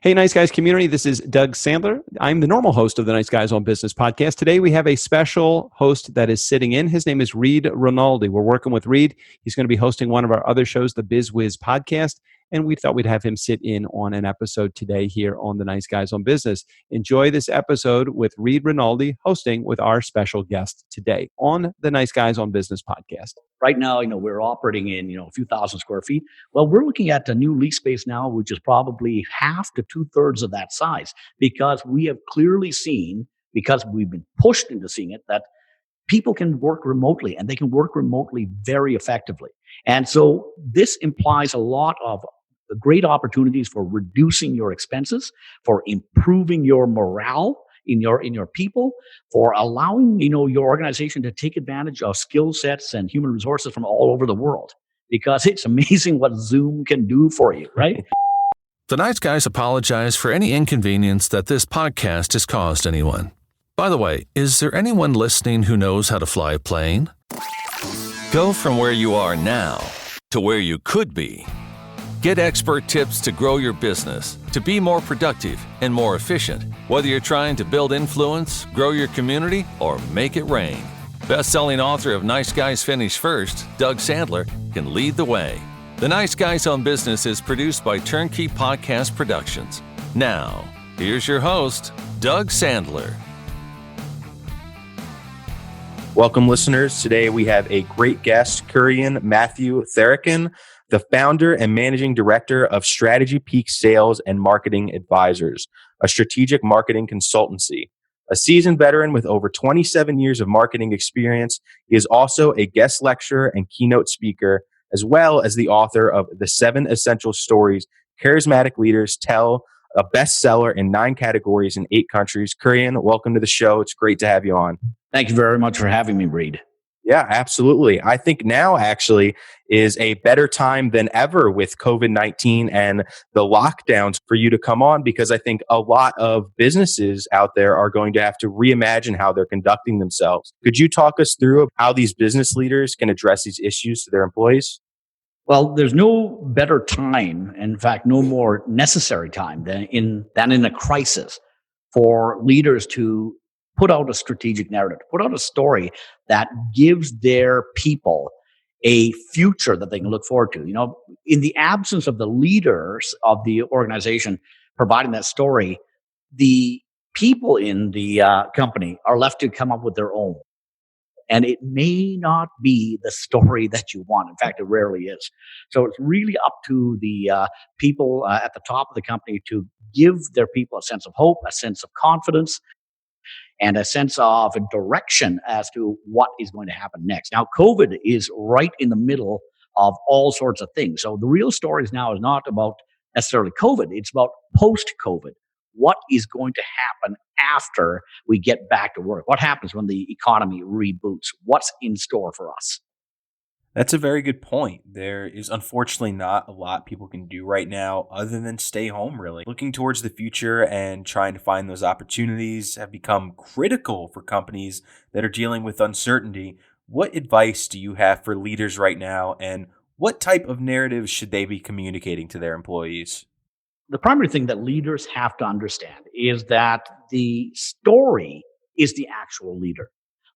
Hey, Nice Guys community. This is Doug Sandler. I'm the normal host of the Nice Guys on Business podcast. Today, we have a special host that is sitting in. His name is Reed Rinaldi. We're working with Reed. He's going to be hosting one of our other shows, the Biz Wiz podcast. And we thought we'd have him sit in on an episode today here on the Nice Guys on Business. Enjoy this episode with Reed Rinaldi hosting with our special guest today on the Nice Guys on Business podcast. Right now, we're operating in, a few thousand square feet. Well, we're looking at a new lease space now, which is probably half to 2/3 of that size, because we have clearly seen, because we've been pushed into seeing it, that people can work remotely, and they can work remotely very effectively. And so this implies a lot of great opportunities for reducing your expenses, for improving your morale in your people, for allowing your organization to take advantage of skill sets and human resources from all over the world, because it's amazing what Zoom can do for you, right? The Nice Guys apologize for any inconvenience that this podcast has caused anyone. By the way, is there anyone listening who knows how to fly a plane? Go from where you are now to where you could be. Get expert tips to grow your business, to be more productive and more efficient, whether you're trying to build influence, grow your community, or make it rain. Best-selling author of Nice Guys Finish First, Doug Sandler, can lead the way. The Nice Guys on Business is produced by Turnkey Podcast Productions. Now, here's your host, Doug Sandler. Welcome, listeners. Today we have a great guest, Kurian Matthew Therakan, the founder and managing director of Strategy Peak Sales and Marketing Advisors, a strategic marketing consultancy. A seasoned veteran with over 27 years of marketing experience, he is also a guest lecturer and keynote speaker, as well as the author of The 7 Essential Stories Charismatic Leaders Tell, a bestseller in 9 categories in 8 countries. Kurian, welcome to the show. It's great to have you on. Thank you very much for having me, Reed. Yeah, absolutely. I think now actually is a better time than ever with COVID-19 and the lockdowns for you to come on, because I think a lot of businesses out there are going to have to reimagine how they're conducting themselves. Could you talk us through how these business leaders can address these issues to their employees? Well, there's no better time, in fact, no more necessary time than in a crisis for leaders to put out a strategic narrative, put out a story that gives their people a future that they can look forward to. In the absence of the leaders of the organization providing that story, the people in the company are left to come up with their own. And it may not be the story that you want. In fact, it rarely is. So it's really up to the people at the top of the company to give their people a sense of hope, a sense of confidence, and a sense of a direction as to what is going to happen next. Now, COVID is right in the middle of all sorts of things. So the real stories now is not about necessarily COVID. It's about post-COVID. What is going to happen after we get back to work? What happens when the economy reboots? What's in store for us? That's a very good point. There is unfortunately not a lot people can do right now other than stay home, really. Looking towards the future and trying to find those opportunities have become critical for companies that are dealing with uncertainty. What advice do you have for leaders right now, and what type of narratives should they be communicating to their employees? The primary thing that leaders have to understand is that the story is the actual leader.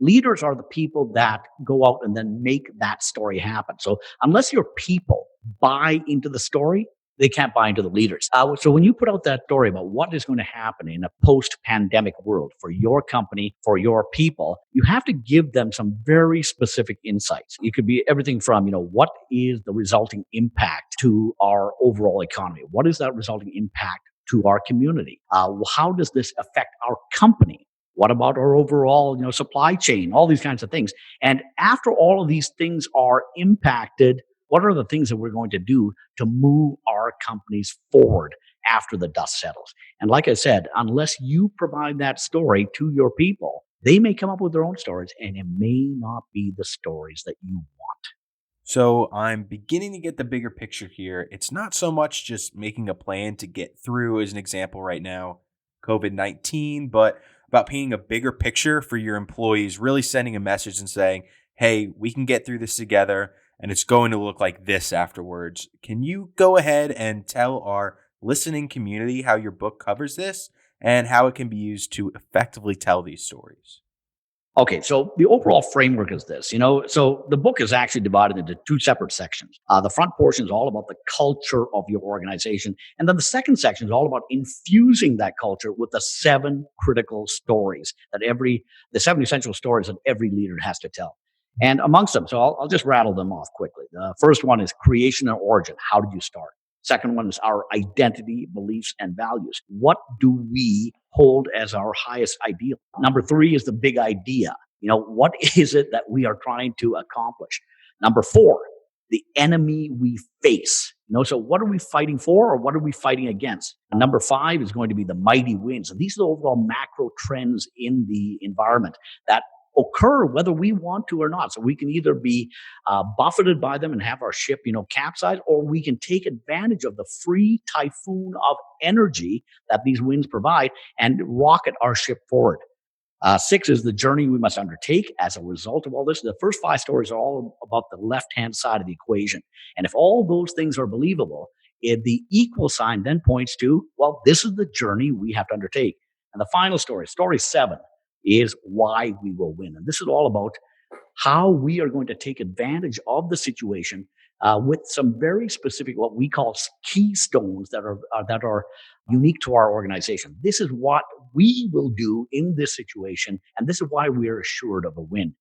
Leaders are the people that go out and then make that story happen. So unless your people buy into the story, they can't buy into the leaders. So when you put out that story about what is going to happen in a post-pandemic world for your company, for your people, you have to give them some very specific insights. It could be everything from, what is the resulting impact to our overall economy? What is that resulting impact to our community? How does this affect our company? What about our overall, supply chain? All these kinds of things. And after all of these things are impacted, what are the things that we're going to do to move our companies forward after the dust settles? And like I said, unless you provide that story to your people, they may come up with their own stories, and it may not be the stories that you want. So I'm beginning to get the bigger picture here. It's not so much just making a plan to get through, as an example right now, COVID-19, but about painting a bigger picture for your employees, really sending a message and saying, hey, we can get through this together, and it's going to look like this afterwards. Can you go ahead and tell our listening community how your book covers this and how it can be used to effectively tell these stories? Okay, so the overall framework is this, so the book is actually divided into two separate sections. The front portion is all about the culture of your organization. And then the second section is all about infusing that culture with the seven critical stories the seven essential stories that every leader has to tell. And amongst them, so I'll just rattle them off quickly. The first one is creation and origin. How did you start? Second one is our identity, beliefs, and values. What do we hold as our highest ideal? Number three is the big idea. What is it that we are trying to accomplish? Number four, the enemy we face. So what are we fighting for or what are we fighting against? And number five is going to be the mighty winds. And these are the overall macro trends in the environment that occur whether we want to or not. So we can either be buffeted by them and have our ship, capsize, or we can take advantage of the free typhoon of energy that these winds provide and rocket our ship forward. Six is the journey we must undertake as a result of all this. The first five stories are all about the left-hand side of the equation. And if all those things are believable, the equal sign then points to, well, this is the journey we have to undertake. And the final story 7, is why we will win. And this is all about how we are going to take advantage of the situation with some very specific, what we call keystones that are unique to our organization. This is what we will do in this situation, and this is why we are assured of a win.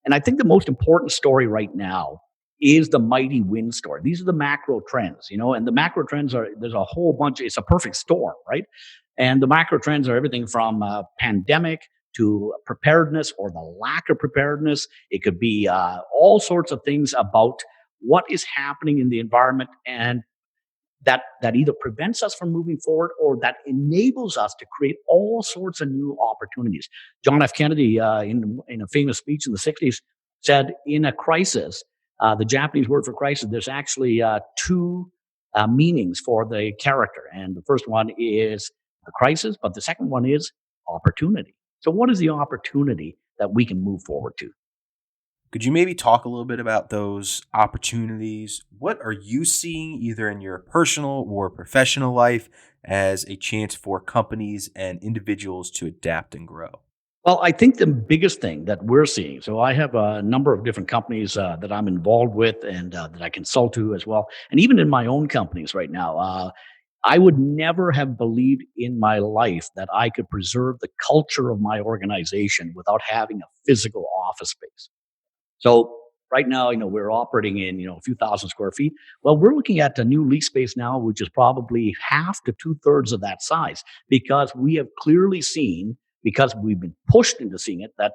And I think the most important story right now is the mighty wind story. These are the macro trends, and the macro trends there's a whole bunch. It's a perfect storm, right? And the macro trends are everything from pandemic to preparedness or the lack of preparedness. It could be all sorts of things about what is happening in the environment and that either prevents us from moving forward or that enables us to create all sorts of new opportunities. John F. Kennedy, in a famous speech in the 60s, said in a crisis, the Japanese word for crisis, there's actually two meanings for the character. And the first one is the crisis, but the second one is opportunity. So what is the opportunity that we can move forward to? Could you maybe talk a little bit about those opportunities? What are you seeing either in your personal or professional life as a chance for companies and individuals to adapt and grow? Well, I think the biggest thing that we're seeing, so I have a number of different companies that I'm involved with and that I consult to as well. And even in my own companies right now, I would never have believed in my life that I could preserve the culture of my organization without having a physical office space. So right now, we're operating in, a few thousand square feet. Well, we're looking at a new lease space now, which is probably half to 2/3 of that size, because we have clearly seen, because we've been pushed into seeing it, that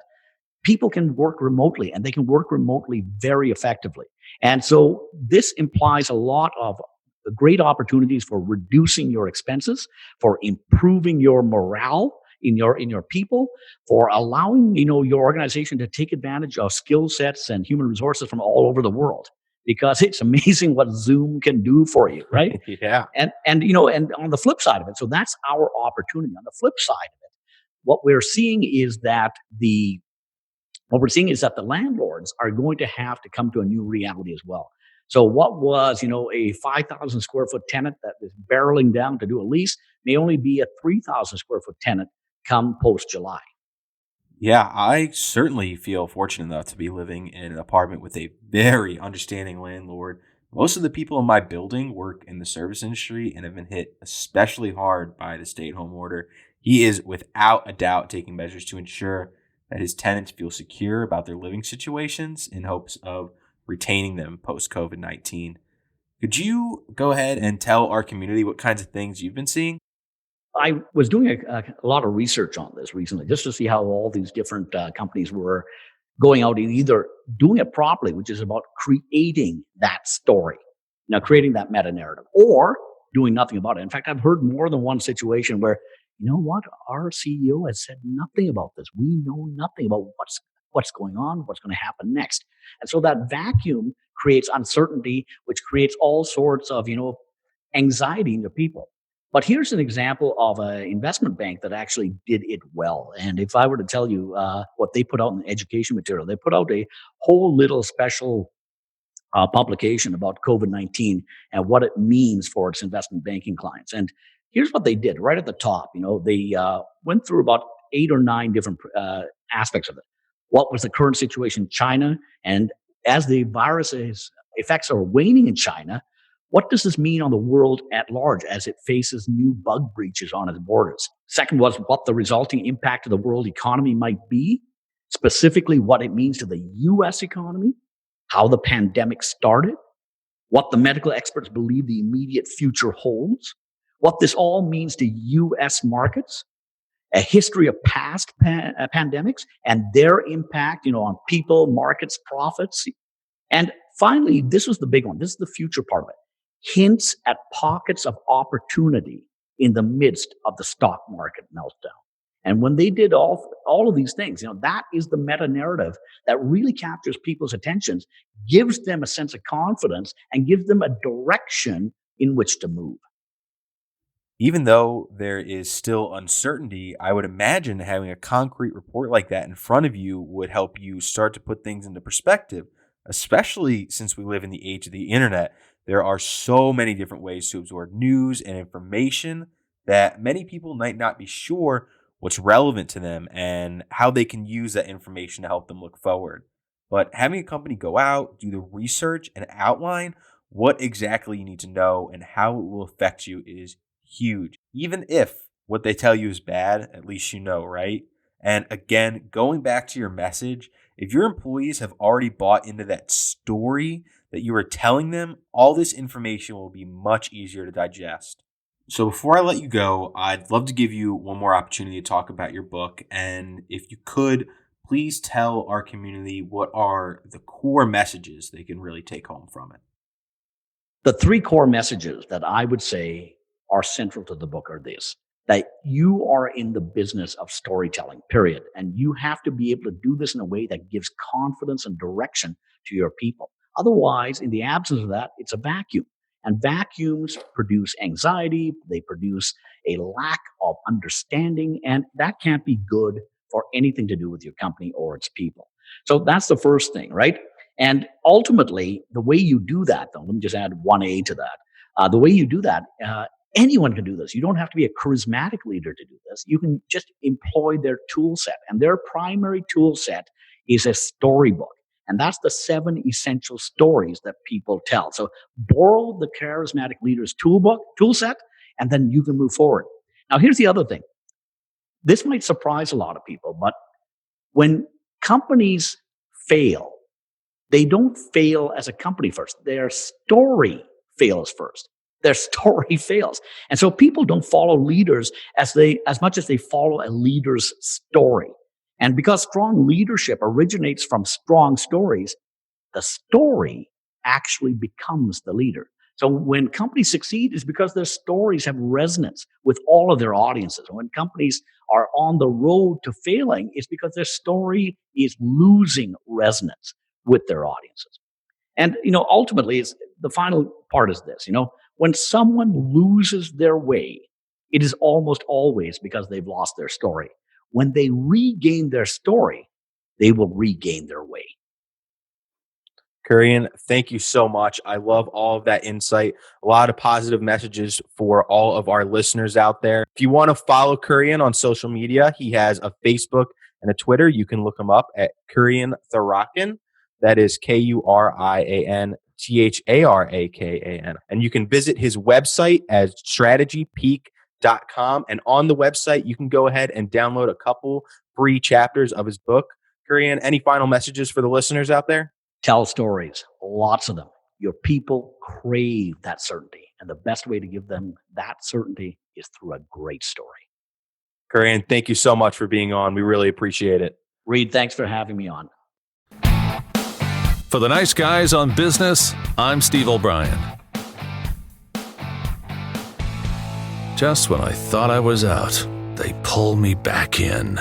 people can work remotely and they can work remotely very effectively. And so this implies a lot of great opportunities for reducing your expenses, for improving your morale in your people, for allowing your organization to take advantage of skill sets and human resources from all over the world. Because it's amazing what Zoom can do for you, right? Yeah. And on the flip side of it, so that's our opportunity. On the flip side of it, what we're seeing is that the landlords are going to have to come to a new reality as well. So what was, a 5,000 square foot tenant that is barreling down to do a lease may only be a 3,000 square foot tenant come post-July. Yeah, I certainly feel fortunate enough to be living in an apartment with a very understanding landlord. Most of the people in my building work in the service industry and have been hit especially hard by the stay-at-home order. He is without a doubt taking measures to ensure that his tenants feel secure about their living situations in hopes of retaining them post-COVID-19. Could you go ahead and tell our community what kinds of things you've been seeing? I was doing a lot of research on this recently just to see how all these different companies were going out and either doing it properly, which is about creating that story, creating that meta narrative, or doing nothing about it. In fact, I've heard more than one situation where, our CEO has said nothing about this. We know nothing about what's going on, what's going to happen next. And so that vacuum creates uncertainty, which creates all sorts of, anxiety in the people. But here's an example of an investment bank that actually did it well. And if I were to tell you what they put out in the education material, they put out a whole little special publication about COVID-19 and what it means for its investment banking clients. And here's what they did right at the top. They went through about 8 or 9 different aspects of it. What was the current situation in China? And as the virus's effects are waning in China, what does this mean on the world at large as it faces new bug breaches on its borders? Second was what the resulting impact of the world economy might be, specifically what it means to the U.S. economy, how the pandemic started, what the medical experts believe the immediate future holds, what this all means to U.S. markets, a history of past pandemics and their impact, on people, markets, profits. And finally, this was the big one. This is the future part of it. Hints at pockets of opportunity in the midst of the stock market meltdown. And when they did all of these things, that is the meta narrative that really captures people's attentions, gives them a sense of confidence, and gives them a direction in which to move. Even though there is still uncertainty, I would imagine having a concrete report like that in front of you would help you start to put things into perspective, especially since we live in the age of the internet. There are so many different ways to absorb news and information that many people might not be sure what's relevant to them and how they can use that information to help them look forward. But having a company go out, do the research, and outline what exactly you need to know and how it will affect you is huge. Even if what they tell you is bad, at least you know, right? And again, going back to your message, if your employees have already bought into that story that you are telling them, all this information will be much easier to digest. So before I let you go, I'd love to give you one more opportunity to talk about your book. And if you could, please tell our community what are the core messages they can really take home from it. The 3 core messages that I would say are central to the book are this: that you are in the business of storytelling, period. And you have to be able to do this in a way that gives confidence and direction to your people. Otherwise, in the absence of that, it's a vacuum. And vacuums produce anxiety, they produce a lack of understanding, and that can't be good for anything to do with your company or its people. So that's the first thing, right? And ultimately, the way you do that, though, let me just add 1A to that. The way you do that, anyone can do this. You don't have to be a charismatic leader to do this. You can just employ their tool set. And their primary tool set is a storybook. And that's the 7 essential stories that people tell. So borrow the charismatic leader's tool set, and then you can move forward. Now, here's the other thing. This might surprise a lot of people, but when companies fail, they don't fail as a company first. Their story fails first. Their story fails. And so people don't follow leaders as much as they follow a leader's story. And because strong leadership originates from strong stories, the story actually becomes the leader. So when companies succeed, it's because their stories have resonance with all of their audiences. When companies are on the road to failing, it's because their story is losing resonance with their audiences. And, ultimately, the final part is this, when someone loses their way, it is almost always because they've lost their story. When they regain their story, they will regain their way. Kurian, thank you so much. I love all of that insight. A lot of positive messages for all of our listeners out there. If you want to follow Kurian on social media, he has a Facebook and a Twitter. You can look him up at Kurian Therakan. That is Kurian Tharakan. And you can visit his website as strategypeak.com. And on the website, you can go ahead and download a couple free chapters of his book. Kurian, any final messages for the listeners out there? Tell stories, lots of them. Your people crave that certainty. And the best way to give them that certainty is through a great story. Kurian, thank you so much for being on. We really appreciate it. Reed, thanks for having me on. For the Nice Guys on Business, I'm Steve O'Brien. Just when I thought I was out, they pull me back in.